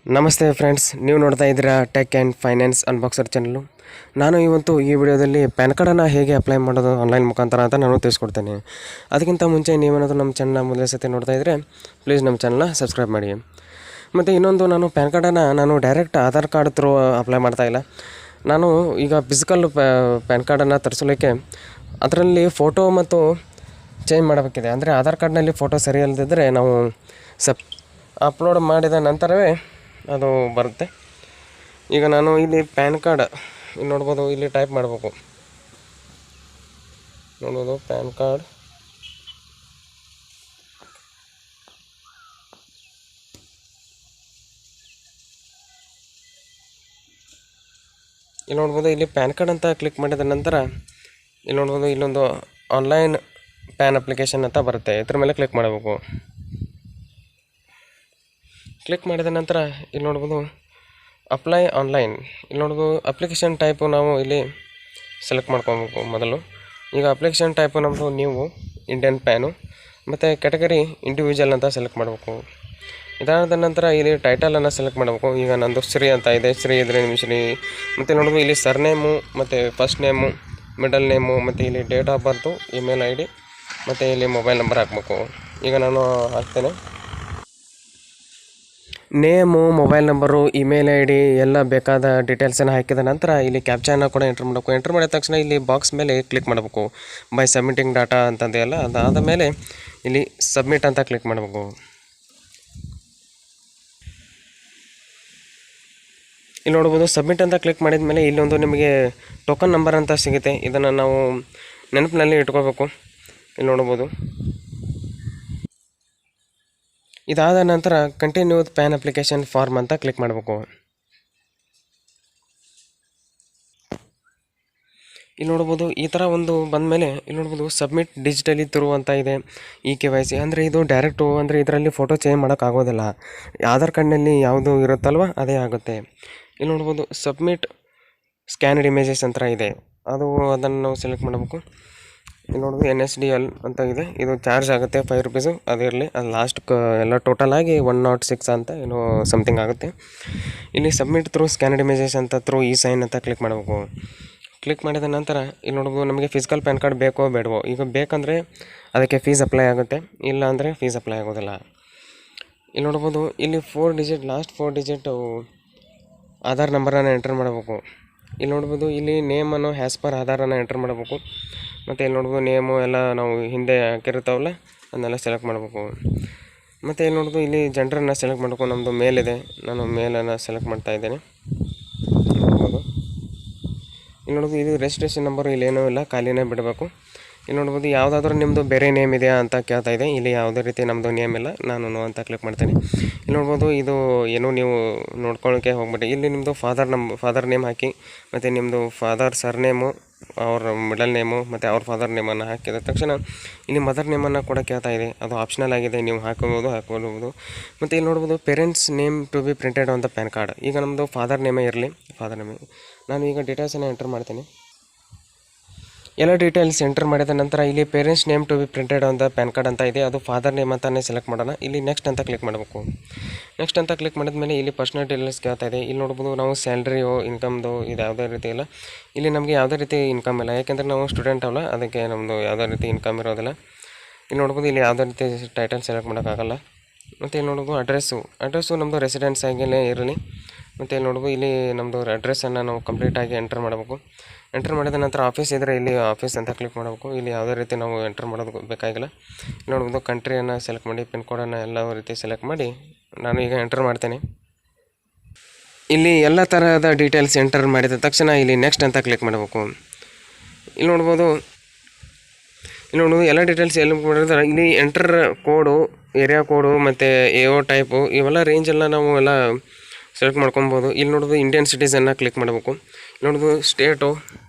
ನಮಸ್ತೆ ಫ್ರೆಂಡ್ಸ್, ನೀವು ನೋಡ್ತಾ ಇದ್ದೀರಾ ಟೆಕ್ ಆ್ಯಂಡ್ ಫೈನಾನ್ಸ್ ಅನ್ಬಾಕ್ಸರ್ ಚಾನಲ್ಲು. ನಾನು ಇವತ್ತು ಈ ವಿಡಿಯೋದಲ್ಲಿ ಪ್ಯಾನ್ ಕಾರ್ಡನ್ನು ಹೇಗೆ ಅಪ್ಲೈ ಮಾಡೋದು ಆನ್ಲೈನ್ ಮುಖಾಂತರ ಅಂತ ನಾನು ತಿಳಿಸ್ಕೊಡ್ತೇನೆ. ಅದಕ್ಕಿಂತ ಮುಂಚೆ ನೀವೇನಾದರೂ ನಮ್ಮ ಚಾನಲ್ನ ಮೊದಲ ಸತಿ ನೋಡ್ತಾ ಇದ್ದರೆ ಪ್ಲೀಸ್ ನಮ್ಮ ಚಾನಲ್ನ ಸಬ್ಸ್ಕ್ರೈಬ್ ಮಾಡಿ. ಮತ್ತು ಇನ್ನೊಂದು, ನಾನು ಪ್ಯಾನ್ ಕಾರ್ಡನ್ನು ನಾನು direct Aadhaar card through apply ಮಾಡ್ತಾಯಿಲ್ಲ. ನಾನು ಈಗ ಫಿಸಿಕಲ್ ಪ್ಯಾನ್ ಕಾರ್ಡನ್ನು ತರಿಸಲಿಕ್ಕೆ ಅದರಲ್ಲಿ ಫೋಟೋ ಮತ್ತು ಚೇಂಜ್ ಮಾಡಬೇಕಿದೆ. ಅಂದರೆ ಆಧಾರ್ ಕಾರ್ಡ್ನಲ್ಲಿ ಫೋಟೋ ಸರಿ ಇಲ್ಲದಿದ್ದರೆ ನಾವು ಅಪ್ಲೋಡ್ ಮಾಡಿದ ನಂತರವೇ ಅದು ಬರುತ್ತೆ. ಈಗ ನಾನು ಇಲ್ಲಿ ಪ್ಯಾನ್ ಕಾರ್ಡ್ ಇಲ್ಲಿ ನೋಡ್ಬೋದು, ಇಲ್ಲಿ ಟೈಪ್ ಮಾಡಬೇಕು. ನೋಡ್ಬೋದು ಪ್ಯಾನ್ ಕಾರ್ಡ್, ಇಲ್ಲಿ ನೋಡ್ಬೋದು. ಇಲ್ಲಿ ಪ್ಯಾನ್ ಕಾರ್ಡ್ ಅಂತ ಕ್ಲಿಕ್ ಮಾಡಿದ ನಂತರ ಇಲ್ಲಿ ನೋಡ್ಬೋದು, ಇಲ್ಲೊಂದು ಆನ್ಲೈನ್ ಪ್ಯಾನ್ ಅಪ್ಲಿಕೇಶನ್ ಅಂತ ಬರುತ್ತೆ. ಇದ್ರ ಮೇಲೆ ಕ್ಲಿಕ್ ಮಾಡಬೇಕು. ಕ್ಲಿಕ್ ಮಾಡಿದ ನಂತರ ಇಲ್ಲಿ ನೋಡ್ಬೋದು ಅಪ್ಲೈ ಆನ್ಲೈನ್. ಇಲ್ಲಿ ನೋಡ್ಬೋದು ಅಪ್ಲಿಕೇಶನ್ ಟೈಪು ನಾವು ಇಲ್ಲಿ ಸೆಲೆಕ್ಟ್ ಮಾಡ್ಕೊಬೇಕು ಮೊದಲು. ಈಗ ಅಪ್ಲಿಕೇಶನ್ ಟೈಪು ನಮ್ಮದು ನೀವು ಇಂಡಿಯನ್ ಪ್ಯಾನು, ಮತ್ತು ಕ್ಯಾಟಗರಿ ಇಂಡಿವಿಜುವಲ್ ಅಂತ ಸೆಲೆಕ್ಟ್ ಮಾಡಬೇಕು. ಇದಾದ ನಂತರ ಇಲ್ಲಿ ಟೈಟಲನ್ನು ಸೆಲೆಕ್ಟ್ ಮಾಡಬೇಕು. ಈಗ ನಂದು ಶ್ರೀ ಅಂತ ಇದೆ, ಶ್ರೀ ಇದ್ದರೆ ನಿಮ್ಮ ಶ್ರೀ. ಮತ್ತು ನೋಡ್ಬೋದು ಇಲ್ಲಿ ಸರ್ನೇಮು ಮತ್ತು ಫಸ್ಟ್ ನೇಮು, ಮಿಡಲ್ ನೇಮು, ಮತ್ತು ಇಲ್ಲಿ date of birth, email I D, ಮತ್ತು ಇಲ್ಲಿ ಮೊಬೈಲ್ ನಂಬರ್ ಹಾಕಬೇಕು. ಈಗ ನಾನು ಹಾಕ್ತೇನೆ. Name, mobile number, email I D ಎಲ್ಲ ಬೇಕಾದ ಡೀಟೇಲ್ಸನ್ನು ಹಾಕಿದ ನಂತರ ಇಲ್ಲಿ ಕ್ಯಾಪ್ಚಾನ ಕೂಡ ಎಂಟ್ರ್ ಮಾಡಬೇಕು. ಎಂಟ್ರ್ ಮಾಡಿದ ತಕ್ಷಣ ಇಲ್ಲಿ ಬಾಕ್ಸ್ ಮೇಲೆ ಕ್ಲಿಕ್ ಮಾಡಬೇಕು. ಬೈ ಸಬ್ಮಿಟಿಂಗ್ ಡಾಟಾ ಅಂತಂದೆಯಲ್ಲ, ಅದಾದ ಮೇಲೆ ಇಲ್ಲಿ ಸಬ್ಮಿಟ್ ಅಂತ ಕ್ಲಿಕ್ ಮಾಡಬೇಕು. ಇಲ್ಲಿ ನೋಡ್ಬೋದು ಸಬ್ಮಿಟ್ ಅಂತ ಕ್ಲಿಕ್ ಮಾಡಿದ ಮೇಲೆ ಇಲ್ಲೊಂದು ನಿಮಗೆ ಟೋಕನ್ ನಂಬರ್ ಅಂತ ಸಿಗುತ್ತೆ. ಇದನ್ನು ನಾವು ನೆನಪಿನಲ್ಲಿ ಇಟ್ಕೋಬೇಕು. ಇಲ್ಲಿ ನೋಡ್ಬೋದು. ಇದಾದ ನಂತರ continue with PAN application form ಅಂತ ಕ್ಲಿಕ್ ಮಾಡಬೇಕು. ಇಲ್ಲಿ ನೋಡ್ಬೋದು ಈ ಥರ ಒಂದು ಬಂದಮೇಲೆ ಇಲ್ಲಿ ನೋಡ್ಬೋದು ಸಬ್ಮಿಟ್ ಡಿಜಿಟಲಿ ಥ್ರೂ ಅಂತ ಇದೆ. KYC ಅಂದರೆ ಇದು ಡೈರೆಕ್ಟು, ಅಂದರೆ ಇದರಲ್ಲಿ ಫೋಟೋ ಚೇಂಜ್ ಮಾಡೋಕ್ಕಾಗೋದಿಲ್ಲ. ಆಧಾರ್ ಕಾರ್ಡ್ನಲ್ಲಿ ಯಾವುದು ಇರುತ್ತಲ್ವ ಅದೇ ಆಗುತ್ತೆ. ಇಲ್ಲಿ ನೋಡ್ಬೋದು ಸಬ್ಮಿಟ್ ಸ್ಕ್ಯಾನ್ಡ್ ಇಮೇಜಸ್ ಅಂತ ಇದೆ, ಅದನ್ನು ನಾವು ಸೆಲೆಕ್ಟ್ ಮಾಡಬೇಕು. ಇಲ್ಲಿ ನೋಡ್ಬೋದು NSDL ಅಂತ ಇದೆ. ಇದು ಚಾರ್ಜ್ ಆಗುತ್ತೆ 5 ರೂಪೀಸು, ಅದಿರಲಿ. ಅದು ಲಾಸ್ಟ್ ಎಲ್ಲ ಟೋಟಲ್ ಆಗಿ 106 ಅಂತ ಏನೋ ಸಮಥಿಂಗ್ ಆಗುತ್ತೆ. ಇಲ್ಲಿ ಸಬ್ಮಿಟ್ ಥ್ರೂ ಸ್ಕ್ಯಾನ್ಡ್ ಇಮೇಜಸ್ ಅಂತ ಥ್ರೂ ಸೈನ್ ಅಂತ ಕ್ಲಿಕ್ ಮಾಡಬೇಕು. ಕ್ಲಿಕ್ ಮಾಡಿದ ನಂತರ ಇಲ್ಲಿ ನೋಡ್ಬೋದು ನಮಗೆ ಫಿಸಿಕಲ್ ಪ್ಯಾನ್ ಕಾರ್ಡ್ ಬೇಕೋ ಬೇಡವೋ. ಈಗ ಬೇಕಂದರೆ ಅದಕ್ಕೆ ಫೀಸ್ ಅಪ್ಲೈ ಆಗುತ್ತೆ, ಇಲ್ಲ ಅಂದರೆ ಫೀಸ್ ಅಪ್ಲೈ ಆಗೋದಿಲ್ಲ. ಇಲ್ಲಿ ನೋಡ್ಬೋದು ಇಲ್ಲಿ 4 ಡಿಜಿಟ್, ಲಾಸ್ಟ್ 4 ಡಿಜಿಟ್ ಆಧಾರ್ ನಂಬರನ್ನು ಎಂಟರ್ ಮಾಡಬೇಕು. ಇಲ್ಲಿ ನೋಡ್ಬೋದು ಇಲ್ಲಿ ನೇಮನ್ನು ಹ್ಯಾಸ್ ಪರ್ ಆಧಾರನ್ನು ಎಂಟರ್ ಮಾಡಬೇಕು. ಮತ್ತು ಇಲ್ಲಿ ನೋಡ್ಬೋದು ನೇಮು ಎಲ್ಲ ನಾವು ಹಿಂದೆ ಹಾಕಿರ್ತಾವಲ್ಲ ಅದನ್ನೆಲ್ಲ ಸೆಲೆಕ್ಟ್ ಮಾಡಬೇಕು. ಮತ್ತು ಇಲ್ಲಿ ನೋಡ್ಬೋದು ಇಲ್ಲಿ ಜೆಂಡ್ರನ್ನು ಸೆಲೆಕ್ಟ್ ಮಾಡಬೇಕು. ನಮ್ಮದು ಮೇಲಿದೆ, ನಾನು ಮೇಲನ್ನು ಸೆಲೆಕ್ಟ್ ಮಾಡ್ತಾ ಇದ್ದೇನೆ. ನೋಡ್ಬೋದು ಇಲ್ಲಿ ನೋಡ್ಬೋದು ಇದು ರಿಜಿಸ್ಟ್ರೇಷನ್ ನಂಬರು ಇಲ್ಲಿ ಏನೂ ಇಲ್ಲ, ಖಾಲಿನೇ ಬಿಡಬೇಕು. ಇಲ್ಲಿ ನೋಡ್ಬೋದು ಯಾವುದಾದ್ರೂ ನಿಮ್ಮದು ಬೇರೆ ನೇಮ್ ಇದೆಯಾ ಅಂತ ಕೇಳ್ತಾ ಇದೆ. ಇಲ್ಲಿ ಯಾವುದೇ ರೀತಿ ನಮ್ಮದು ನೇಮ್ ಇಲ್ಲ, ನಾನು ನೋ ಅಂತ ಕ್ಲಿಕ್ ಮಾಡ್ತೇನೆ. ಇಲ್ಲಿ ನೋಡ್ಬೋದು ಇದು ಏನೂ ನೀವು ನೋಡ್ಕೊಳ್ಳೋಕ್ಕೆ ಹೋಗ್ಬಿಟ್ಟು ಇಲ್ಲಿ ನಿಮ್ಮದು ಫಾದರ್ ನೇಮ್ ಹಾಕಿ, ಮತ್ತು ನಿಮ್ಮದು ಫಾದರ್ ಸರ್ನೇಮು, ಅವ್ರ ಮಿಡಲ್ ನೇಮು, ಮತ್ತು ಅವ್ರ ಫಾದರ್ ನೇಮನ್ನು ಹಾಕಿದ ತಕ್ಷಣ ಇಲ್ಲಿ ಮದರ್ ನೇಮನ್ನು ಕೂಡ ಕೇಳ್ತಾ ಇದೆ. ಅದು ಆಪ್ಷನಲ್ ಆಗಿದೆ, ನೀವು ಹಾಕೋಬೋದು. ಮತ್ತು ಇಲ್ಲಿ ನೋಡ್ಬೋದು parents name to be printed on the PAN card. ಈಗ ನಮ್ಮದು ಫಾದರ್ ನೇಮೇ ಇರಲಿ, ಫಾದರ್ ನೇಮೇ. ನಾನು ಈಗ ಡೀಟೇಲ್ಸನ್ನು ಎಂಟರ್ ಮಾಡ್ತೀನಿ. ಎಲ್ಲ ಡೀಟೇಲ್ಸ್ ಎಂಟರ್ ಮಾಡಿದ ನಂತರ ಇಲ್ಲಿ parents name to be printed on the PAN card ಅಂತ ಇದೆ, ಅದು ಫಾದರ್ ನೇಮ್ ಅಂತಲೇ ಸೆಲೆಕ್ಟ್ ಮಾಡೋಣ. ಇಲ್ಲಿ ನೆಕ್ಸ್ಟ್ ಅಂತ ಕ್ಲಿಕ್ ಮಾಡಬೇಕು. ನೆಕ್ಸ್ಟ್ ಅಂತ ಕ್ಲಿಕ್ ಮಾಡಿದ ಮೇಲೆ ಇಲ್ಲಿ ಪರ್ಸನಲ್ ಡೀಟೇಲ್ಸ್ ಕೇಳ್ತಾ ಇದೆ. ಇಲ್ಲಿ ನೋಡ್ಬೋದು ನಾವು ಸ್ಯಾಲ್ರಿಯೋ ಇನ್ಕಮ್ದು ಇದು ಯಾವುದೇ ರೀತಿ ಇಲ್ಲ. ಇಲ್ಲಿ ನಮಗೆ ಯಾವುದೇ ರೀತಿ ಇನ್ಕಮ್ ಇಲ್ಲ, ಯಾಕೆಂದರೆ ನಾವು ಸ್ಟೂಡೆಂಟ್ ಅಲ್ಲ, ಅದಕ್ಕೆ ನಮ್ಮದು ಯಾವುದೇ ರೀತಿ ಇನ್ಕಮ್ ಇರೋದಿಲ್ಲ. ಇಲ್ಲಿ ನೋಡ್ಬೋದು ಇಲ್ಲಿ ಯಾವುದೇ ರೀತಿ ಟೈಟಲ್ ಸೆಲೆಕ್ಟ್ ಮಾಡೋಕ್ಕಾಗಲ್ಲ. ಮತ್ತು ಇಲ್ಲಿ ನೋಡ್ಬೋದು ಅಡ್ರೆಸ್ಸು ನಮ್ಮದು ರೆಸಿಡೆನ್ಸ್ ಆಗಿಯೇ ಇರಲಿ. ಮತ್ತು ಇಲ್ಲಿ ನೋಡ್ಬೋದು ಇಲ್ಲಿ ನಮ್ಮದು ಅಡ್ರೆಸ್ಸನ್ನು ನಾವು ಕಂಪ್ಲೀಟಾಗಿ ಎಂಟರ್ ಮಾಡಬೇಕು. ಎಂಟರ್ ಮಾಡಿದ ನಂತರ ಆಫೀಸ್ ಇದ್ದರೆ ಇಲ್ಲಿ ಆಫೀಸ್ ಅಂತ ಕ್ಲಿಕ್ ಮಾಡಬೇಕು. ಇಲ್ಲಿ ಯಾವುದೇ ರೀತಿ ನಾವು ಎಂಟರ್ ಮಾಡೋದು ಬೇಕಾಗಿಲ್ಲ. ನೋಡ್ಬೋದು ಕಂಟ್ರಿಯನ್ನು ಸೆಲೆಕ್ಟ್ ಮಾಡಿ, ಪಿನ್ ಕೋಡನ್ನು ಎಲ್ಲ ರೀತಿ ಸೆಲೆಕ್ಟ್ ಮಾಡಿ ನಾನು ಈಗ ಎಂಟರ್ ಮಾಡ್ತೇನೆ. ಇಲ್ಲಿ ಎಲ್ಲ ಥರದ ಡೀಟೇಲ್ಸ್ ಎಂಟರ್ ಮಾಡಿದ ತಕ್ಷಣ ಇಲ್ಲಿ ನೆಕ್ಸ್ಟ್ ಅಂತ ಕ್ಲಿಕ್ ಮಾಡಬೇಕು. ಇಲ್ಲಿ ನೋಡ್ಬೋದು ಎಲ್ಲ ಡೀಟೇಲ್ಸ್ ಎಲ್ಲ ಮಾಡಿದ್ರೆ ಇಲ್ಲಿ ಎಂಟರ್ ಕೋಡು, ಏರಿಯಾ ಕೋಡು, ಮತ್ತು AO ಟೈಪು ಇವೆಲ್ಲ ರೇಂಜೆಲ್ಲ ನಾವು ಎಲ್ಲ ಸೆಲೆಕ್ಟ್ ಮಾಡ್ಕೊಬೋದು. ಇಲ್ಲಿ ನೋಡೋದು ಇಂಡಿಯನ್ ಸಿಟಿಸನ್ನ ಕ್ಲಿಕ್ ಮಾಡಬೇಕು. ನೋಡೋದು ಸ್ಟೇಟು,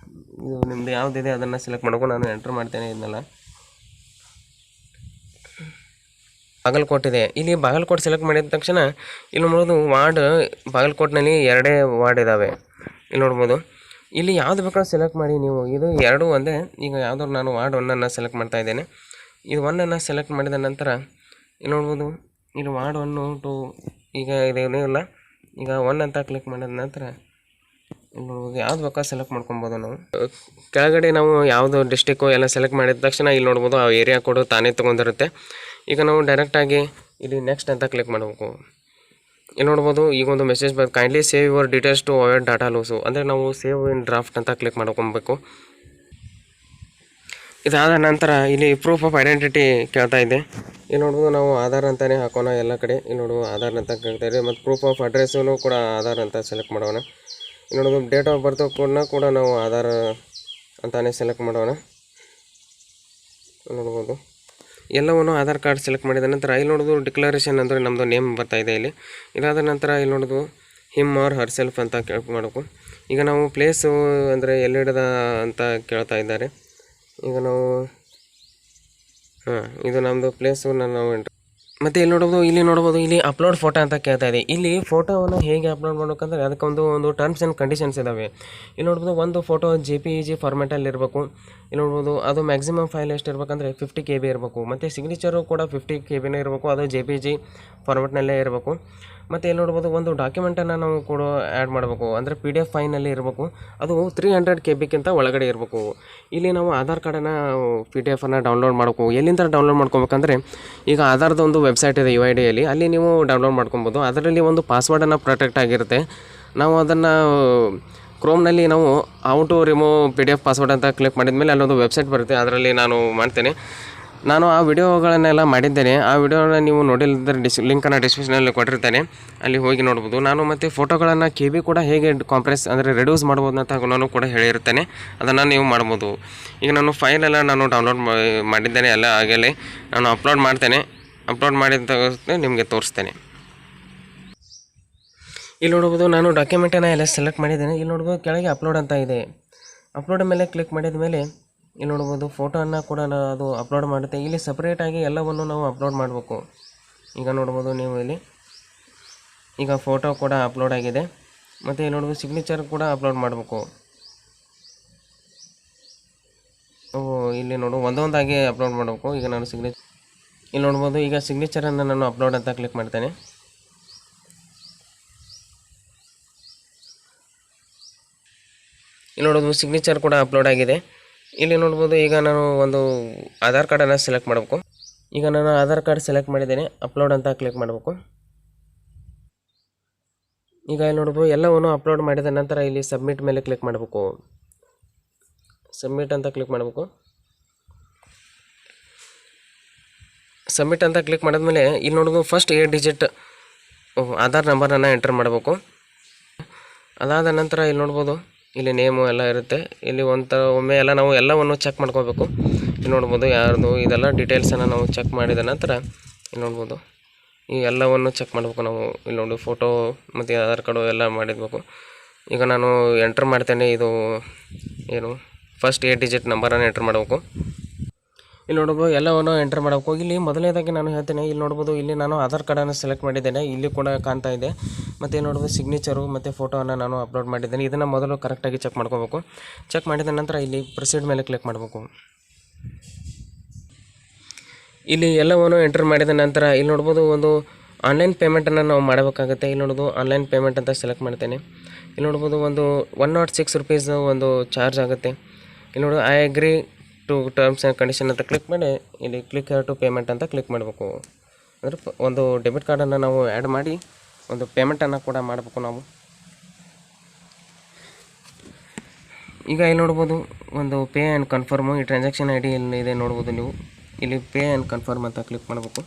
ಇದು ನಿಮ್ಮದು ಯಾವುದಿದೆ ಅದನ್ನು ಸೆಲೆಕ್ಟ್ ಮಾಡಬೇಕು. ನಾನು ಎಂಟರ್ ಮಾಡ್ತೇನೆ ಇದನ್ನೆಲ್ಲ. ಬಾಗಲಕೋಟಿದೆ, ಇಲ್ಲಿ ಬಾಗಲಕೋಟೆ ಸೆಲೆಕ್ಟ್ ಮಾಡಿದ ತಕ್ಷಣ ಇಲ್ಲಿ ನೋಡೋದು ವಾರ್ಡ್, ಬಾಗಲಕೋಟಿನಲ್ಲಿ 2 ವಾರ್ಡ್ ಇದ್ದಾವೆ. ಇಲ್ಲಿ ನೋಡ್ಬೋದು ಇಲ್ಲಿ ಯಾವುದು ಬೇಕಾದ್ರೂ ಸೆಲೆಕ್ಟ್ ಮಾಡಿ ನೀವು. ಇದು 2 ಒಂದೇ. ಈಗ ಯಾವುದಾದ್ರು ನಾನು ವಾರ್ಡ್ 1ಅನ್ನು ಸೆಲೆಕ್ಟ್ ಮಾಡ್ತಾ ಇದ್ದೇನೆ. ಇದು 1ಅನ್ನು ಸೆಲೆಕ್ಟ್ ಮಾಡಿದ ನಂತರ ಇಲ್ಲಿ ನೋಡ್ಬೋದು ಇಲ್ಲಿ ವಾರ್ಡ್ 1, 2 ಈಗ ಇದೇನೂ ಇಲ್ಲ. ಈಗ ಒನ್ ಅಂತ ಕ್ಲಿಕ್ ಮಾಡಿದ ನಂತರ ನೋಡ್ಬೋದು ಯಾವ್ದು ಬೇಕಾ ಸೆಲೆಕ್ಟ್ ಮಾಡ್ಕೊಬೋದು ನಾವು. ಕೆಳಗಡೆ ನಾವು ಯಾವುದು ಡಿಸ್ಟಿಕ್ಕು ಎಲ್ಲ ಸೆಲೆಕ್ಟ್ ಮಾಡಿದ ತಕ್ಷಣ ಇಲ್ಲಿ ನೋಡ್ಬೋದು ಆ ಏರಿಯಾ ಕೋಡು ತಾನೇ ತೊಗೊಂಡಿರುತ್ತೆ. ಈಗ ನಾವು ಡೈರೆಕ್ಟಾಗಿ ಇಲ್ಲಿ ನೆಕ್ಸ್ಟ್ ಅಂತ ಕ್ಲಿಕ್ ಮಾಡಬೇಕು. ಇಲ್ಲಿ ನೋಡ್ಬೋದು ಈಗ ಒಂದು ಮೆಸೇಜ್ ಬರುತ್ತೆ, kindly save your details to avoid data loss. ಅಂದರೆ ನಾವು ಸೇವ್ ಇನ್ ಡ್ರಾಫ್ಟ್ ಅಂತ ಕ್ಲಿಕ್ ಮಾಡ್ಕೊಬೇಕು. ಇದಾದ ನಂತರ ಇಲ್ಲಿ ಪ್ರೂಫ್ ಆಫ್ ಐಡೆಂಟಿಟಿ ಕೇಳ್ತಾ ಇದೆ. ಇಲ್ಲಿ ನೋಡ್ಬೋದು ನಾವು ಆಧಾರ್ ಅಂತಲೇ ಹಾಕೋಣ ಎಲ್ಲ ಕಡೆ. ಇಲ್ಲಿ ನೋಡ್ಬೋದು ಆಧಾರ್ ಅಂತ ಕೇಳ್ತಾ ಇದೆ. ಮತ್ತು ಪ್ರೂಫ್ ಆಫ್ ಅಡ್ರೆಸ್ಸೂ ಕೂಡ ಆಧಾರ್ ಅಂತ ಸೆಲೆಕ್ಟ್ ಮಾಡೋಣ. ಇಲ್ಲಿ ನೋಡ್ಬೋದು ಡೇಟ್ ಆಫ್ ಬರ್ತ್ ಕೂಡ ನಾವು ಆಧಾರ್ ಅಂತಾನೆ ಸೆಲೆಕ್ಟ್ ಮಾಡೋಣ. ನೋಡ್ಬೋದು ಎಲ್ಲವನ್ನು ಆಧಾರ್ ಕಾರ್ಡ್ ಸೆಲೆಕ್ಟ್ ಮಾಡಿದ ನಂತರ ಇಲ್ಲಿ ನೋಡೋದು ಡಿಕ್ಲರೇಷನ್ ಅಂದರೆ ನಮ್ಮದು ನೇಮ್ ಬರ್ತಾಯಿದೆ ಇಲ್ಲಿ. ಇದಾದ ನಂತರ ಇಲ್ಲಿ ನೋಡೋದು ಹಿಮ್ ಆರ್ ಹರ್ ಸೆಲ್ಫ್ ಅಂತ ಮಾಡಬೇಕು. ಈಗ ನಾವು ಪ್ಲೇಸು ಅಂದರೆ ಎಲ್ಲಿಡದ ಅಂತ ಕೇಳ್ತಾ ಇದ್ದಾರೆ. ಈಗ ನಾವು ಇದು ನಮ್ಮದು ಪ್ಲೇಸು ನಾವು ಮತ್ತು ಇಲ್ಲಿ ನೋಡ್ಬೋದು ಇಲ್ಲಿ ಅಪ್ಲೋಡ್ ಫೋಟೋ ಅಂತ ಕೇಳ್ತಾ ಇದೆ. ಇಲ್ಲಿ ಫೋಟೋವನ್ನು ಹೇಗೆ ಅಪ್ಲೋಡ್ ಮಾಡ್ಬೇಕಂದ್ರೆ ಅದಕ್ಕೊಂದು ಟರ್ಮ್ಸ್ ಆ್ಯಂಡ್ ಕಂಡೀಷನ್ಸ್ ಇದ್ದಾವೆ. ಇಲ್ಲಿ ನೋಡ್ಬೋದು ಒಂದು ಫೋಟೋ JPEG ಫಾರ್ಮ್ಯಾಟಲ್ಲಿ ಇರಬೇಕು. ಇಲ್ಲಿ ನೋಡ್ಬೋದು ಅದು ಮ್ಯಾಕ್ಸಿಮಮ್ ಫೈಲ್ ಎಷ್ಟು ಇರಬೇಕಂದ್ರೆ 50 KB ಇರಬೇಕು. ಮತ್ತು ಸಿಗ್ನೇಚರು ಕೂಡ 50 KBನೇ ಇರಬೇಕು. ಅದು JPEG ಫಾರ್ಮ್ಯಾಟ್ನಲ್ಲೇ ಇರಬೇಕು. ಮತ್ತು ಇಲ್ಲಿ ನೋಡ್ಬೋದು ಒಂದು ಡಾಕ್ಯುಮೆಂಟನ್ನು ನಾವು ಕೂಡ ಆ್ಯಡ್ ಮಾಡಬೇಕು. ಅಂದರೆ PDF ಫೈಲ್ನಲ್ಲಿ ಇರಬೇಕು. ಅದು 300 KBಗಿಂತ ಒಳಗಡೆ ಇರಬೇಕು. ಇಲ್ಲಿ ನಾವು ಆಧಾರ್ ಕಾರ್ಡನ್ನು PDF ಡೌನ್ಲೋಡ್ ಮಾಡಬೇಕು. ಎಲ್ಲಿಂದ ಡೌನ್ಲೋಡ್ ಮಾಡ್ಕೋಬೇಕಂದ್ರೆ ಈಗ ಆಧಾರ್ದು ಒಂದು ವೆಬ್ಸೈಟ್ ಇದೆ UIDಯಲ್ಲಿ, ಅಲ್ಲಿ ನೀವು ಡೌನ್ಲೋಡ್ ಮಾಡ್ಕೊಬೋದು. ಅದರಲ್ಲಿ ಒಂದು ಪಾಸ್ವರ್ಡನ್ನು ಪ್ರೊಟೆಕ್ಟ್ ಆಗಿರುತ್ತೆ. ನಾವು ಅದನ್ನು ಕ್ರೋಮ್ನಲ್ಲಿ ನಾವು how to remove PDF password ಅಂತ ಕ್ಲಿಕ್ ಮಾಡಿದ ಮೇಲೆ ಅಲ್ಲೊಂದು ವೆಬ್ಸೈಟ್ ಬರುತ್ತೆ, ಅದರಲ್ಲಿ ನಾನು ಮಾಡ್ತೇನೆ. ನಾನು ಆ ವಿಡಿಯೋಗಳನ್ನೆಲ್ಲ ಮಾಡಿದ್ದೇನೆ. ಆ ವಿಡಿಯೋನ ನೀವು ನೋಡಿಲ್ಲದ್ರೆ ಲಿಂಕನ್ನು ಡಿಸ್ಕ್ರಿಪ್ಷನಲ್ಲಿ ಕೊಟ್ಟಿರ್ತೇನೆ, ಅಲ್ಲಿ ಹೋಗಿ ನೋಡ್ಬೋದು. ನಾನು ಮತ್ತು ಫೋಟೋಗಳನ್ನು KB ಕೂಡ ಹೇಗೆ ಕಾಂಪ್ರೆಸ್ ಅಂದರೆ ರೆಡ್ಯೂಸ್ ಮಾಡ್ಬೋದು ಅಂತ ನಾನು ಕೂಡ ಹೇಳಿರ್ತೇನೆ, ಅದನ್ನು ನೀವು ಮಾಡ್ಬೋದು. ಈಗ ನಾನು ಫೈಲೆಲ್ಲ ನಾನು ಡೌನ್ಲೋಡ್ ಮಾಡಿದ್ದೇನೆ, ಎಲ್ಲ ಆಗಲೇ ನಾನು ಅಪ್ಲೋಡ್ ಮಾಡ್ತೇನೆ. ಅಪ್ಲೋಡ್ ಮಾಡಿದ ನಿಮಗೆ ತೋರಿಸ್ತೇನೆ. ಇಲ್ಲಿ ನೋಡ್ಬೋದು ನಾನು ಡಾಕ್ಯುಮೆಂಟನ್ನು ಎಲ್ಲ ಸೆಲೆಕ್ಟ್ ಮಾಡಿದ್ದೇನೆ. ಇಲ್ಲಿ ನೋಡ್ಬೋದು ಕೆಳಗೆ ಅಪ್ಲೋಡ್ ಅಂತ ಇದೆ. ಅಪ್ಲೋಡ್ ಮೇಲೆ ಕ್ಲಿಕ್ ಮಾಡಿದ ಮೇಲೆ ಇಲ್ಲಿ ನೋಡ್ಬೋದು ಫೋಟೋವನ್ನು ಕೂಡ ಅದು ಅಪ್ಲೋಡ್ ಮಾಡುತ್ತೆ. ಇಲ್ಲಿ ಸಪ್ರೇಟಾಗಿ ಎಲ್ಲವನ್ನು ನಾವು ಅಪ್ಲೋಡ್ ಮಾಡಬೇಕು. ಈಗ ನೋಡ್ಬೋದು ನೀವು ಇಲ್ಲಿ ಈಗ ಫೋಟೋ ಕೂಡ ಅಪ್ಲೋಡ್ ಆಗಿದೆ. ಮತ್ತು ಇಲ್ಲಿ ನೋಡ್ಬೋದು ಸಿಗ್ನೇಚರ್ ಕೂಡ ಅಪ್ಲೋಡ್ ಮಾಡಬೇಕು. ಇಲ್ಲಿ ನೋಡು ಒಂದೊಂದಾಗಿ ಅಪ್ಲೋಡ್ ಮಾಡಬೇಕು. ಈಗ ನಾನು ಇಲ್ಲಿ ನೋಡ್ಬೋದು ಈಗ ಸಿಗ್ನೇಚರನ್ನು ನಾನು ಅಪ್ಲೋಡ್ ಅಂತ ಕ್ಲಿಕ್ ಮಾಡ್ತೇನೆ. ಇಲ್ಲಿ ನೋಡೋದು ಸಿಗ್ನೇಚರ್ ಕೂಡ ಅಪ್ಲೋಡ್ ಆಗಿದೆ. ಇಲ್ಲಿ ನೋಡ್ಬೋದು ಈಗ ನಾನು ಒಂದು ಆಧಾರ್ ಕಾರ್ಡನ್ನು ಸೆಲೆಕ್ಟ್ ಮಾಡಬೇಕು. ಈಗ ನಾನು ಆಧಾರ್ ಕಾರ್ಡ್ ಸೆಲೆಕ್ಟ್ ಮಾಡಿದ್ದೇನೆ, ಅಪ್ಲೋಡ್ ಅಂತ ಕ್ಲಿಕ್ ಮಾಡಬೇಕು. ಈಗ ಇಲ್ಲಿ ನೋಡ್ಬೋದು ಎಲ್ಲವನ್ನು ಅಪ್ಲೋಡ್ ಮಾಡಿದ ನಂತರ ಇಲ್ಲಿ ಸಬ್ಮಿಟ್ ಮೇಲೆ ಕ್ಲಿಕ್ ಮಾಡಬೇಕು. ಸಬ್ಮಿಟ್ ಅಂತ ಕ್ಲಿಕ್ ಮಾಡಬೇಕು. ಸಬ್ಮಿಟ್ ಅಂತ ಕ್ಲಿಕ್ ಮಾಡಿದ್ಮೇಲೆ ಇಲ್ಲಿ ನೋಡೋದು ಫಸ್ಟ್ 8 ಡಿಜಿಟ್ ಆಧಾರ್ ನಂಬರನ್ನು ಎಂಟರ್ ಮಾಡಬೇಕು. ಅದಾದ ನಂತರ ಇಲ್ಲಿ ನೋಡ್ಬೋದು ಇಲ್ಲಿ ನೇಮು ಎಲ್ಲ ಇರುತ್ತೆ. ಇಲ್ಲಿ ಒಮ್ಮೆ ಎಲ್ಲ ನಾವು ಎಲ್ಲವನ್ನು ಚೆಕ್ ಮಾಡ್ಕೋಬೇಕು. ಇಲ್ಲಿ ನೋಡ್ಬೋದು ಯಾರ್ದು ಇದೆಲ್ಲ ಡೀಟೇಲ್ಸನ್ನು ನಾವು ಚೆಕ್ ಮಾಡಿದ ನಂತರ ಇಲ್ಲಿ ನೋಡ್ಬೋದು ಈ ಎಲ್ಲವನ್ನು ಚೆಕ್ ಮಾಡಬೇಕು ನಾವು. ಇಲ್ಲಿ ನೋಡಿ ಫೋಟೋ ಮತ್ತು ಆಧಾರ್ ಕಾರ್ಡು ಎಲ್ಲ ಮಾಡಿರ್ಬೇಕು. ಈಗ ನಾನು ಎಂಟ್ರ್ ಮಾಡ್ತೇನೆ. ಇದು ಏನು ಫಸ್ಟ್ 8 ಡಿಜಿಟ್ ನಂಬರನ್ನು ಎಂಟ್ರ್ ಮಾಡಬೇಕು. ಇಲ್ಲಿ ನೋಡ್ಬೋದು ಎಲ್ಲವನ್ನು ಎಂಟರ್ ಮಾಡಬೇಕು. ಇಲ್ಲಿ ಮೊದಲನೇದಾಗಿ ನಾನು ಹೇಳ್ತೇನೆ, ಇಲ್ಲಿ ನೋಡ್ಬೋದು ಇಲ್ಲಿ ನಾನು ಆಧಾರ್ ಕಾರ್ಡನ್ನು ಸೆಲೆಕ್ಟ್ ಮಾಡಿದ್ದೇನೆ, ಇಲ್ಲಿ ಕೂಡ ಕಾಣ್ತಾ ಇದೆ. ಮತ್ತು ನೋಡ್ಬೋದು ಸಿಗ್ನೇಚರು ಮತ್ತು ಫೋಟೋವನ್ನು ನಾನು ಅಪ್ಲೋಡ್ ಮಾಡಿದ್ದೇನೆ. ಇದನ್ನು ಮೊದಲು ಕರೆಕ್ಟಾಗಿ ಚೆಕ್ ಮಾಡ್ಕೋಬೇಕು. ಚೆಕ್ ಮಾಡಿದ ನಂತರ ಇಲ್ಲಿ ಪ್ರೊಸೀಡ್ ಮೇಲೆ ಕ್ಲಿಕ್ ಮಾಡಬೇಕು. ಇಲ್ಲಿ ಎಲ್ಲವನ್ನು ಎಂಟರ್ ಮಾಡಿದ ನಂತರ ಇಲ್ಲಿ ನೋಡ್ಬೋದು ಒಂದು ಆನ್ಲೈನ್ ಪೇಮೆಂಟನ್ನು ನಾವು ಮಾಡಬೇಕಾಗುತ್ತೆ. ಇಲ್ಲಿ ನೋಡೋದು ಆನ್ಲೈನ್ ಪೇಮೆಂಟ್ ಅಂತ ಸೆಲೆಕ್ಟ್ ಮಾಡ್ತೇನೆ. ಇಲ್ಲಿ ನೋಡ್ಬೋದು ಒಂದು 106 ರುಪೀಸ್ ಒಂದು ಚಾರ್ಜ್ ಆಗುತ್ತೆ. ಇಲ್ಲಿ ನೋಡು I agree to terms and condition ಅಂತ ಕ್ಲಿಕ್ ಮಾಡಿ ಇಲ್ಲಿ ಕ್ಲಿಕ್ ಟು ಪೇಮೆಂಟ್ ಅಂತ ಕ್ಲಿಕ್ ಮಾಡಬೇಕು. ಅಂದರೆ ಒಂದು ಡೆಬಿಟ್ ಕಾರ್ಡನ್ನು ನಾವು ಆ್ಯಡ್ ಮಾಡಿ ಒಂದು ಪೇಮೆಂಟನ್ನು ಕೂಡ ಮಾಡಬೇಕು ನಾವು. ಈಗ ಇಲ್ಲಿ ನೋಡ್ಬೋದು ಒಂದು ಪೇ ಆ್ಯಂಡ್ ಕನ್ಫರ್ಮು ಈ ಟ್ರಾನ್ಸಾಕ್ಷನ್ ID ಇಲ್ಲಿ ಇದೆ ನೋಡ್ಬೋದು ನೀವು. ಇಲ್ಲಿ ಪೇ ಆ್ಯಂಡ್ ಕನ್ಫರ್ಮ್ ಅಂತ ಕ್ಲಿಕ್ ಮಾಡಬೇಕು.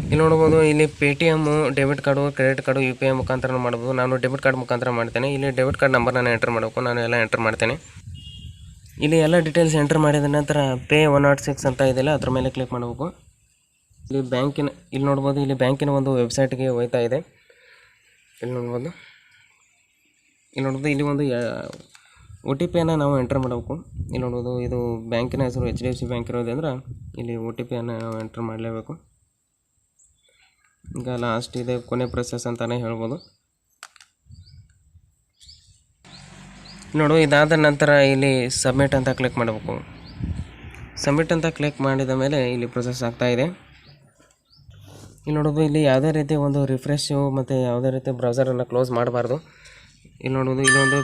ಇಲ್ಲಿ ನೋಡ್ಬೋದು ಇಲ್ಲಿ Paytm, debit card, credit card, UPI ಮುಖಾಂತರ ಮಾಡ್ಬೋದು. ನಾನು ಡೆಬಿಟ್ ಕಾರ್ಡ್ ಮುಖಾಂತರ ಮಾಡ್ತೇನೆ. ಇಲ್ಲಿ ಡೆಬಿಟ್ ಕಾರ್ಡ್ ನಂಬರ್ ನಾನು ಎಂಟರ್ ಮಾಡಬೇಕು. ನಾನು ಎಲ್ಲ ಎಂಟರ್ ಮಾಡ್ತೇನೆ. ಇಲ್ಲಿ ಎಲ್ಲ ಡೀಟೇಲ್ಸ್ ಎಂಟರ್ ಮಾಡಿದ ನಂತರ ಪೇ 106 ಅಂತ ಇದೆಯಲ್ಲ ಅದ್ರ ಮೇಲೆ ಕ್ಲಿಕ್ ಮಾಡಬೇಕು. ಇಲ್ಲಿ ನೋಡ್ಬೋದು ಇಲ್ಲಿ ಬ್ಯಾಂಕಿನ ಒಂದು ವೆಬ್ಸೈಟ್ಗೆ ಹೋಗ್ತಾ ಇದೆ. ಇಲ್ಲಿ ನೋಡ್ಬೋದು ಇಲ್ಲಿ ಒಂದು OTPಯನ್ನು ನಾವು ಎಂಟರ್ ಮಾಡಬೇಕು. ಇಲ್ಲಿ ನೋಡ್ಬೋದು ಇದು ಬ್ಯಾಂಕಿನ ಹೆಸರು HDFC ಬ್ಯಾಂಕ್ ಇರೋದ್ರಿಂದ ಇಲ್ಲಿ OTPಯನ್ನು ನಾವು ಎಂಟರ್ ಮಾಡಲೇಬೇಕು. ಈಗ ಲಾಸ್ಟ್ ಇದೆ ಕೊನೆ ಪ್ರೊಸೆಸ್ ಅಂತಲೇ ಹೇಳ್ಬೋದು. ನೋಡು ಇದಾದ ನಂತರ ಇಲ್ಲಿ ಸಬ್ಮಿಟ್ ಅಂತ ಕ್ಲಿಕ್ ಮಾಡಬೇಕು. ಸಬ್ಮಿಟ್ ಅಂತ ಕ್ಲಿಕ್ ಮಾಡಿದ ಮೇಲೆ ಇಲ್ಲಿ ಪ್ರೊಸೆಸ್ ಆಗ್ತಾಯಿದೆ. ಇಲ್ಲಿ ನೋಡೋದು, ಇಲ್ಲಿ ಯಾವುದೇ ರೀತಿ ಒಂದು ರಿಫ್ರೆಶು ಮತ್ತು ಯಾವುದೇ ರೀತಿ ಬ್ರೌಸರನ್ನು ಕ್ಲೋಸ್ ಮಾಡಬಾರ್ದು. ಇಲ್ಲಿ ನೋಡ್ಬೋದು, ಇಲ್ಲೊಂದು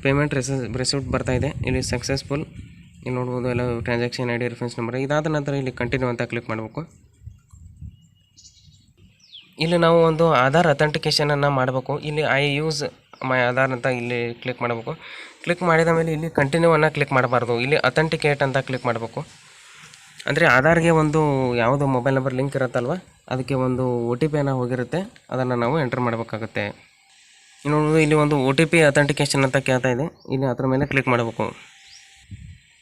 ಪೇಮೆಂಟ್ ರಿಸಿಪ್ಟ್ ಬರ್ತಾಯಿದೆ. ಇಲ್ಲಿ ಸಕ್ಸಸ್ಫುಲ್. ಇಲ್ಲಿ ನೋಡ್ಬೋದು ಎಲ್ಲ transaction I D, reference number. ಇದಾದ ನಂತರ ಇಲ್ಲಿ ಕಂಟಿನ್ಯೂ ಅಂತ ಕ್ಲಿಕ್ ಮಾಡಬೇಕು. ಇಲ್ಲಿ ನಾವು ಒಂದು ಆಧಾರ್ ಅಥೆಂಟಿಕೇಷನನ್ನು ಮಾಡಬೇಕು. ಇಲ್ಲಿ ಐ ಯೂಸ್ ಮೈ ಆಧಾರ್ ಅಂತ ಇಲ್ಲಿ ಕ್ಲಿಕ್ ಮಾಡಬೇಕು. ಕ್ಲಿಕ್ ಮಾಡಿದ ಮೇಲೆ ಇಲ್ಲಿ ಕಂಟಿನ್ಯೂವನ್ನು ಕ್ಲಿಕ್ ಮಾಡಬಾರ್ದು. ಇಲ್ಲಿ ಅಥೆಂಟಿಕೇಟ್ ಅಂತ ಕ್ಲಿಕ್ ಮಾಡಬೇಕು. ಅಂದರೆ ಆಧಾರ್ಗೆ ಒಂದು ಯಾವುದೋ ಮೊಬೈಲ್ ನಂಬರ್ ಲಿಂಕ್ ಇರುತ್ತಲ್ವ, ಅದಕ್ಕೆ ಒಂದು OTP ಹೋಗಿರುತ್ತೆ, ಅದನ್ನು ನಾವು ಎಂಟರ್ ಮಾಡಬೇಕಾಗುತ್ತೆ. ಇನ್ನೊಂದು ಇಲ್ಲಿ ಒಂದು OTP ಅಥೆಂಟಿಕೇಷನ್ ಅಂತ ಕೇಳ್ತಾ ಇದೆ. ಇಲ್ಲಿ ಅದರ ಮೇಲೆ ಕ್ಲಿಕ್ ಮಾಡಬೇಕು.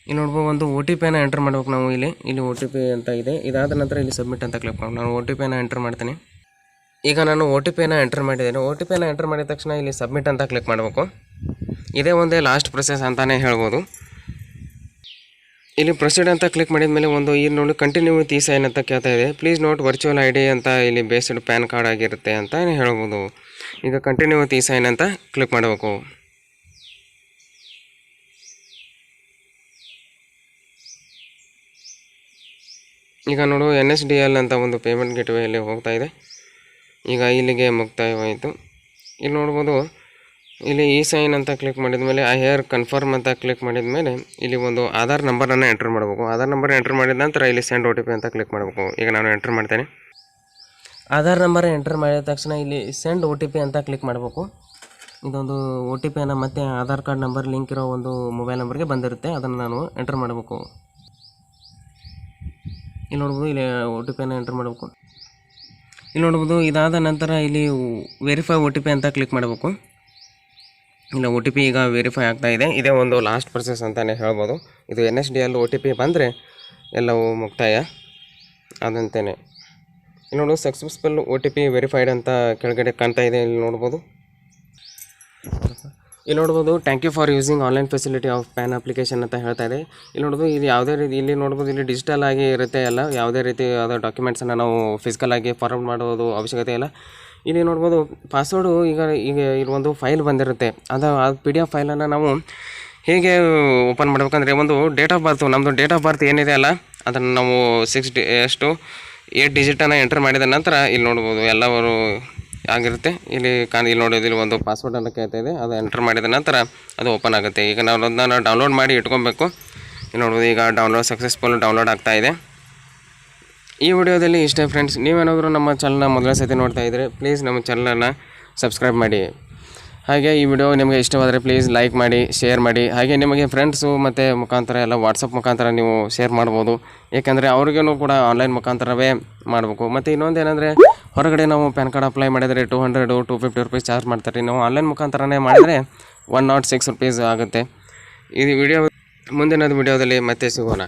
ಇಲ್ಲಿ ನೋಡ್ಬೋದು, ಒಂದು OTP ಎಂಟರ್ ಮಾಡಬೇಕು ನಾವು. ಇಲ್ಲಿ OTP ಅಂತ ಇದೆ. ಇದಾದ ನಂತರ ಇಲ್ಲಿ ಸಬ್ಮಿಟ್ ಅಂತ ಕ್ಲಿಕ್ ಮಾಡಿ ನಾನು OTP ಎಂಟರ್ ಮಾಡ್ತೀನಿ. ಈಗ ನಾನು OTP ಎಂಟರ್ ಮಾಡಿದ್ದೇನೆ. OTP ಎಂಟರ್ ಮಾಡಿದ ತಕ್ಷಣ ಇಲ್ಲಿ ಸಬ್ಮಿಟ್ ಅಂತ ಕ್ಲಿಕ್ ಮಾಡಬೇಕು. ಇದೇ ಒಂದೇ ಲಾಸ್ಟ್ ಪ್ರೊಸೆಸ್ ಅಂತಲೇ ಹೇಳ್ಬೋದು. ಇಲ್ಲಿ ಪ್ರೊಸೀಡ್ ಅಂತ ಕ್ಲಿಕ್ ಮಾಡಿದ ಮೇಲೆ ಒಂದು ಇಲ್ಲಿ ನೋಡಿ ಕಂಟಿನ್ಯೂ ವಿತ್ ಈ ಸೈನ್ ಅಂತ ಕೇಳ್ತಾ ಇದೆ. ಪ್ಲೀಸ್ ನೋಟ್ ವರ್ಚುವಲ್ ID ಅಂತ ಇಲ್ಲಿ ಬೇಸ್ಡ್ ಪ್ಯಾನ್ ಕಾರ್ಡ್ ಆಗಿರುತ್ತೆ ಅಂತ ಹೇಳ್ಬೋದು. ಈಗ ಕಂಟಿನ್ಯೂ ವಿತ್ ಈ ಸೈನ್ ಅಂತ ಕ್ಲಿಕ್ ಮಾಡಬೇಕು. ಈಗ ನೋಡು, NSDL ಅಂತ ಒಂದು ಪೇಮೆಂಟ್ ಗೇಟ್ವೇಯಲ್ಲಿ ಹೋಗ್ತಾ ಇದೆ. ಈಗ ಇಲ್ಲಿಗೆ ಮುಕ್ತಾಯವಾಯಿತು. ಇಲ್ಲಿ ನೋಡ್ಬೋದು, ಇಲ್ಲಿ ಈ ಸೈನ್ ಅಂತ ಕ್ಲಿಕ್ ಮಾಡಿದ ಮೇಲೆ ಐ ಹೇರ್ ಕನ್ಫರ್ಮ್ ಅಂತ ಕ್ಲಿಕ್ ಮಾಡಿದ ಮೇಲೆ ಇಲ್ಲಿ ಒಂದು ಆಧಾರ್ ನಂಬರನ್ನು ಎಂಟರ್ ಮಾಡಬೇಕು. ಆಧಾರ್ ನಂಬರ್ ಎಂಟರ್ ಮಾಡಿದ ನಂತರ ಇಲ್ಲಿ ಸೆಂಡ್ OTP ಅಂತ ಕ್ಲಿಕ್ ಮಾಡಬೇಕು. ಈಗ ನಾನು ಎಂಟರ್ ಮಾಡ್ತೇನೆ. ಆಧಾರ್ ನಂಬರ್ ಎಂಟರ್ ಮಾಡಿದ ತಕ್ಷಣ ಇಲ್ಲಿ ಸೆಂಡ್ OTP ಅಂತ ಕ್ಲಿಕ್ ಮಾಡಬೇಕು. ಇದೊಂದು OTP ಮತ್ತೆ ಆಧಾರ್ ಕಾರ್ಡ್ ನಂಬರ್ ಲಿಂಕ್ ಇರೋ ಒಂದು ಮೊಬೈಲ್ ನಂಬರ್ಗೆ ಬಂದಿರುತ್ತೆ, ಅದನ್ನು ನಾನು ಎಂಟರ್ ಮಾಡಬೇಕು. ಇಲ್ಲಿ ನೋಡ್ಬೋದು, ಇಲ್ಲಿ OTP ಎಂಟರ್ ಮಾಡಬೇಕು. ಇಲ್ಲಿ ನೋಡ್ಬೋದು, ಇದಾದ ನಂತರ ಇಲ್ಲಿ ವೆರಿಫೈ OTP ಅಂತ ಕ್ಲಿಕ್ ಮಾಡಬೇಕು. ಇಲ್ಲ, OTP ಈಗ ವೆರಿಫೈ ಆಗ್ತಾ ಇದೆ. ಇದೇ ಒಂದು ಲಾಸ್ಟ್ ಪ್ರೊಸೆಸ್ ಅಂತಲೇ ಹೇಳ್ಬೋದು. ಇದು NSDL OTP ಬಂದರೆ ಎಲ್ಲವೂ ಮುಕ್ತಾಯ ಆದಂತೇನೆ. ಇಲ್ಲಿ ನೋಡು, ಸಕ್ಸಸ್ಫುಲ್ OTP ವೆರಿಫೈಡ್ ಅಂತ ಕೆಳಗಡೆ ಕಾಣ್ತಾ ಇದೆ. ಇಲ್ಲಿ ನೋಡ್ಬೋದು, thank you for using online facility of PAN application ಅಂತ ಹೇಳ್ತಾ ಇದೆ. ಇಲ್ಲಿ ನೋಡ್ಬೋದು, ಇದು ಯಾವುದೇ ರೀತಿ ಇಲ್ಲಿ ನೋಡ್ಬೋದು, ಇಲ್ಲಿ ಡಿಜಿಟಲ್ ಆಗಿ ಇರುತ್ತೆ ಎಲ್ಲ. ಯಾವುದೇ ರೀತಿ ಯಾವುದೋ ಡಾಕ್ಯುಮೆಂಟ್ಸನ್ನು ನಾವು ಫಿಸಿಕಲ್ ಆಗಿ ಫಾರ್ವರ್ಡ್ ಮಾಡೋದು ಅವಶ್ಯಕತೆ ಇಲ್ಲ. ಇಲ್ಲಿ ನೋಡ್ಬೋದು, ಪಾಸ್ವರ್ಡು ಈಗ ಇಲ್ಲಿ ಒಂದು ಫೈಲ್ ಬಂದಿರುತ್ತೆ. ಅದು PDF ಫೈಲನ್ನು ನಾವು ಹೇಗೆ ಓಪನ್ ಮಾಡಬೇಕಂದ್ರೆ, ಒಂದು ಡೇಟ್ ಆಫ್ ಬರ್ತು, ನಮ್ಮದು ಡೇಟ್ ಆಫ್ ಬರ್ತ್ ಏನಿದೆ ಅಲ್ಲ, ಅದನ್ನು ನಾವು 8 ಡಿಜಿಟನ್ನು ಎಂಟರ್ ಮಾಡಿದ ನಂತರ ಇಲ್ಲಿ ನೋಡ್ಬೋದು ಎಲ್ಲವರು ಆಗಿರುತ್ತೆ. ಇಲ್ಲಿ ನೋಡೋದು, ಇಲ್ಲಿ ಒಂದು ಪಾಸ್ವರ್ಡನ್ನು ಕೇಳ್ತಾ ಇದೆ, ಅದು ಎಂಟರ್ ಮಾಡಿದ ನಂತರ ಅದು ಓಪನ್ ಆಗುತ್ತೆ. ಈಗ ನಾವು ಅದನ್ನು ಡೌನ್ಲೋಡ್ ಮಾಡಿ ಇಟ್ಕೊಬೇಕು. ಇಲ್ಲಿ ನೋಡ್ಬೋದು, ಈಗ ಸಕ್ಸಸ್ಫುಲ್ ಡೌನ್ಲೋಡ್ ಆಗ್ತಾ ಇದೆ. ಈ ವಿಡಿಯೋದಲ್ಲಿ ಇಷ್ಟೇ ಫ್ರೆಂಡ್ಸ್. ನೀವೇನಾದರೂ ನಮ್ಮ ಚಾನಲ್ನ ಮೊದಲ ಸತಿ ನೋಡ್ತಾ ಇದ್ದರೆ ಪ್ಲೀಸ್ ನಮ್ಮ ಚಾನಲನ್ನು ಸಬ್ಸ್ಕ್ರೈಬ್ ಮಾಡಿ. ಹಾಗೆ ಈ ವಿಡಿಯೋ ನಿಮಗೆ ಇಷ್ಟವಾದರೆ ಪ್ಲೀಸ್ ಲೈಕ್ ಮಾಡಿ, ಶೇರ್ ಮಾಡಿ. ಹಾಗೆ ನಿಮಗೆ ಫ್ರೆಂಡ್ಸು ಮತ್ತು ಮುಖಾಂತರ ಎಲ್ಲ ವಾಟ್ಸಪ್ ಮುಖಾಂತರ ನೀವು ಶೇರ್ ಮಾಡ್ಬೋದು. ಏಕೆಂದರೆ ಅವ್ರಿಗೂ ಕೂಡ ಆನ್ಲೈನ್ ಮುಖಾಂತರವೇ ಮಾಡಬೇಕು. ಮತ್ತು ಇನ್ನೊಂದು ಏನಂದರೆ, ಹೊರಗಡೆ ನಾವು ಪ್ಯಾನ್ ಕಾರ್ಡ್ ಅಪ್ಲೈ ಮಾಡಿದರೆ 200 250 ರೂಪೀಸ್ ಚಾರ್ಜ್ ಮಾಡ್ತಾರೆ. ನಾವು ಆನ್ಲೈನ್ ಮುಖಾಂತರನೇ ಮಾಡಿದರೆ 106 ರೂಪೀಸ್ ಆಗುತ್ತೆ. ಈ ವಿಡಿಯೋ ಮುಂದಿನ ವಿಡಿಯೋದಲ್ಲಿ ಮತ್ತೆ ಸಿಗೋಣ.